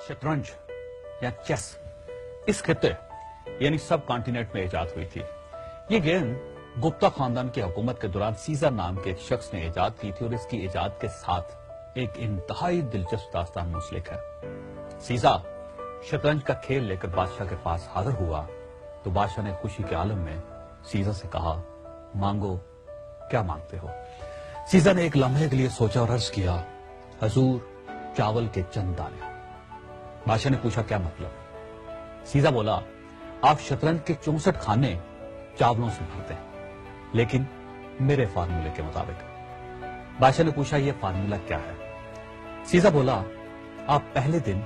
शतरंज या चेस इस खिते यानी सब कॉन्टिनेंट में इजाद हुई थी। ये गेम गुप्ता खानदान की हुकूमत के दौरान सीजर नाम के एक शख्स ने इजाद की थी और इसकी इजाद के साथ एक इंतहाई दिलचस्प दास्तान मुंसलिक है। सीजा शतरंज का खेल लेकर बादशाह के पास हाजिर हुआ तो बादशाह ने खुशी के आलम में सीजा से कहा, मांगो, क्या मांगते हो? सीजा ने एक लम्हे के लिए सोचा और अर्ज किया, हजूर, चावल के चंद दाने। बादशाह ने पूछा, क्या मतलब? सीजा बोला, आप शतरंज के 64 खाने चावलों से भरते हैं, लेकिन मेरे फार्मूले के मुताबिक। बादशाह ने पूछा, यह फार्मूला क्या है? सीजा बोला, आप पहले दिन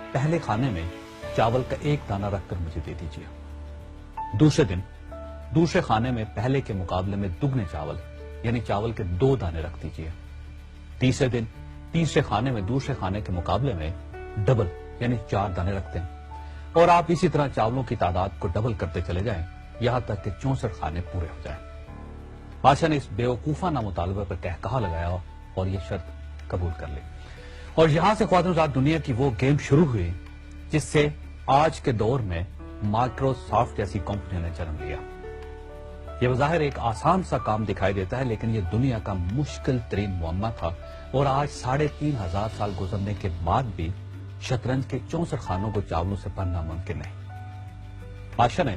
पहले खाने में चावल का एक दाना रखकर मुझे दे दीजिए। दूसरे दिन दूसरे खाने में पहले के मुकाबले में दुगने चावल यानी चावल के 2 दाने रख दीजिए। तीसरे दिन तीसरे खाने में दूसरे खाने के मुकाबले में डबल यानी 4 दाने रखते हैं और आप इसी तरह चावलों की तादाद को डबल करते चले जाएं यहां तक कि 64 खाने पूरे हो जाएं। बादशाह ने इस बेवकूफाना मुतालबे पर कहकहा लगाया और यह शर्त कबूल कर ली और यहां से ख्वातिन दुनिया की वो गेम शुरू हुई जिससे आज के दौर में माइक्रोसॉफ्ट जैसी कंपनियों ने जन्म लिया। यह बज़ाहिर एक आसान सा काम दिखाई देता है, लेकिन यह दुनिया का मुश्किल तरीन मुअम्मा था और आज 3500 साल गुजरने के बाद भी शतरंज के 64 खानों को चावलों से भरना मुमकिन नहीं। बादशाह ने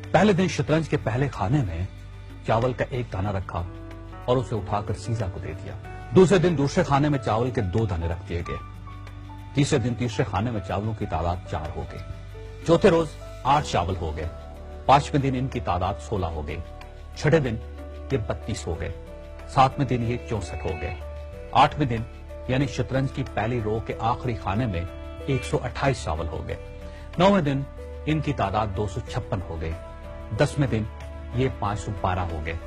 पहले दिन शतरंज के पहले खाने में चावल का एक दाना रखा और उसे उठाकर सीजा को दे दिया। दूसरे दिन दूसरे खाने में चावल के 2 दाने रख दिए गए। तीसरे दिन तीसरे खाने में चावलों की तादाद 4 हो गई। चौथे रोज 8 चावल हो गए। 5वें दिन इनकी तादाद 16 हो गई। 6ठे दिन ये 32 हो गए। 7वें दिन ये 64 हो गए। 8वें दिन यानी शतरंज की पहली रो के आखिरी खाने में 128 चावल हो गए। 9वें दिन इनकी तादाद 256 हो गई। 10वें दिन ये 512 हो गए।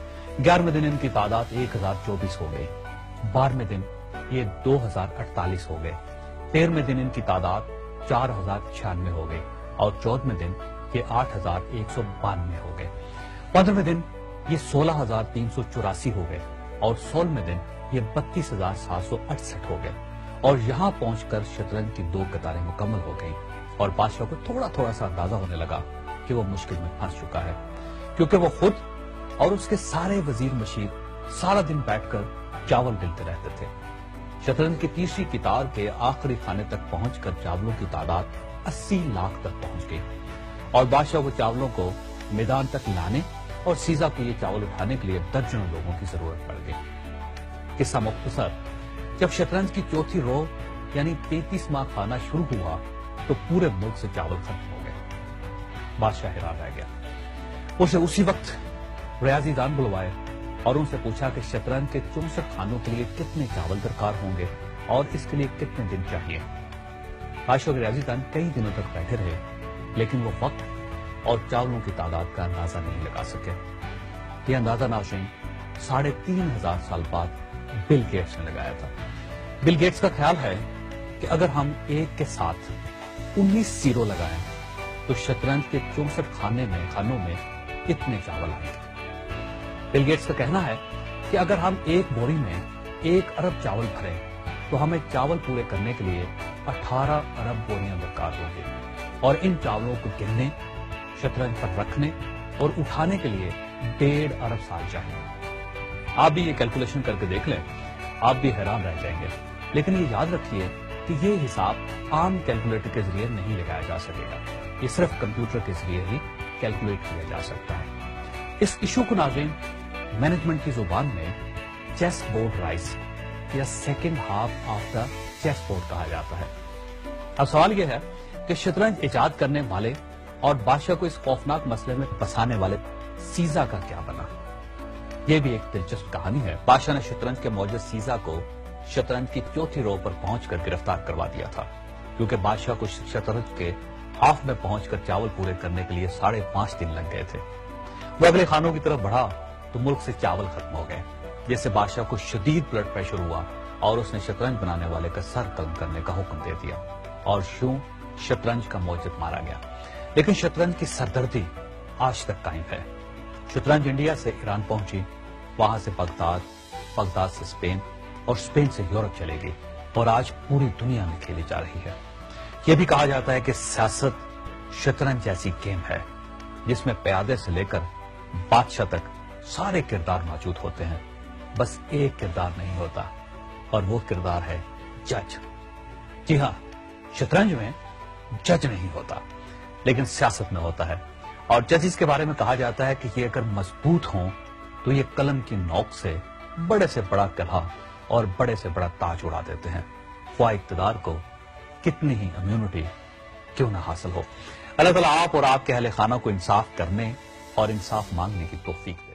11वें दिन इनकी तादाद 1024 हो गई। 12वें दिन ये 2048 हो गए। 13वें दिन इनकी तादाद 4096 हो गई और 14वें दिन ये 8192 हो गए। 15वें दिन ये 16384 हो गए और 16वें दिन ये 32768 हो गए और यहां पहुंचकर शतरंज की 2 कतारें मुकम्मल हो गई और बादशाह को थोड़ा थोड़ा सा अंदाजा होने लगा कि वो मुश्किल में फंस चुका है, क्योंकि वो खुद और उसके सारे वजीर मशीर सारा दिन बैठकर चावल गिनते रहते थे। शतरंज की तीसरी कितार के आखिरी खाने तक पहुंचकर चावलों की तादाद 80 लाख तक पहुंच गई और बादशाह को चावलों को मैदान तक लाने और सीजा को ये चावल उठाने के लिए दर्जनों लोगों की जरूरत पड़ गई। किस्सा मुख्तसर, जब शतरंज की चौथी रो यानी 33वां खाना शुरू हुआ तो पूरे मुल्क से चावल खत्म हो गए। बादशाह हैरान रह गया। उसे उसी वक्त रियाजी दान बुलवाए और उनसे पूछा कि शतरंज के 64 खानों के लिए कितने चावल दरकार होंगे और इसके लिए कितने दिन चाहिए। बादशाह के रियाजी दान कई दिनों तक बैठे रहे, लेकिन वो वक्त और चावलों की तादाद का अंदाजा नहीं लगा सके। यह अंदाजा नाज़रीन 3500 साल बाद बिल गेट्स ने लगाया था। बिल गेट्स का ख्याल है कि अगर हम एक के साथ 19 जीरो लगाएं तो शतरंज के 64 खानों में कितने चावल आएंगे। बिल गेट्स का कहना है कि अगर हम एक बोरी में 1 अरब चावल भरें तो हमें चावल पूरे करने के लिए 18 अरब बोरियां दरकार होंगी और इन चावलों को गिनने, शतरंज पर रखने और उठाने के लिए 1.5 अरब साल चाहिए। आप भी ये कैलकुलेशन करके देख लें, आप भी हैरान रह जाएंगे। लेकिन ये याद रखिए कि ये हिसाब आम कैलकुलेटर के जरिए नहीं लगाया जा सकेगा, ये सिर्फ कंप्यूटर के जरिए ही कैलकुलेट किया जा सकता है। इस इशू को नाज़रीन मैनेजमेंट की जुबान में चेस बोर्ड राइज या second half of the chess board कहा जाता है। अब सवाल यह है कि शतरंज इजाद करने वाले और बादशाह को इस खौफनाक मसले में फंसाने वाले सीजा का क्या बना। यह भी एक दिलचस्प कहानी है। बादशाह ने शतरंज के मौजूद सीजा को शतरंज की चौथी रो पर पहुंचकर गिरफ्तार करवा दिया था, क्योंकि बादशाह को शतरंज के हाफ में पहुंचकर चावल पूरे करने के लिए 5.5 दिन लग गए थे। वो अगले खानों की तरफ बढ़ा तो मुल्क से चावल खत्म हो गए, जिससे बादशाह को शदीद ब्लड प्रेशर हुआ और उसने शतरंज बनाने वाले का सर कलम करने का हुक्म दे दिया और यूं शतरंज का मौजूद मारा गया। लेकिन शतरंज की सरदर्दी आज तक कायम है। शतरंज इंडिया से ईरान पहुंची, वहां से बगदाद से स्पेन और स्पेन से यूरोप चलेगी और आज पूरी दुनिया में खेली जा रही है। یہ بھی کہا جاتا ہے کہ سیاست شطرنج جیسی گیم ہے جس میں پیادے سے لے کر بادشاہ تک سارے کردار موجود ہوتے ہیں، بس ایک کردار نہیں ہوتا اور وہ کردار ہے جج۔ جی ہاں، شطرنج میں جج نہیں ہوتا لیکن سیاست میں ہوتا ہے، اور ججز کے بارے میں کہا جاتا ہے کہ یہ اگر مضبوط ہوں تو یہ قلم کی نوک سے بڑے سے بڑا قلعہ اور بڑے سے بڑا تاج اڑا دیتے ہیں، خواہ اقتدار کو کتنی ہی امیونٹی کیوں نہ حاصل ہو۔ اللہ تعالیٰ آپ اور آپ کے اہل خانہ کو انصاف کرنے اور انصاف مانگنے کی توفیق دے۔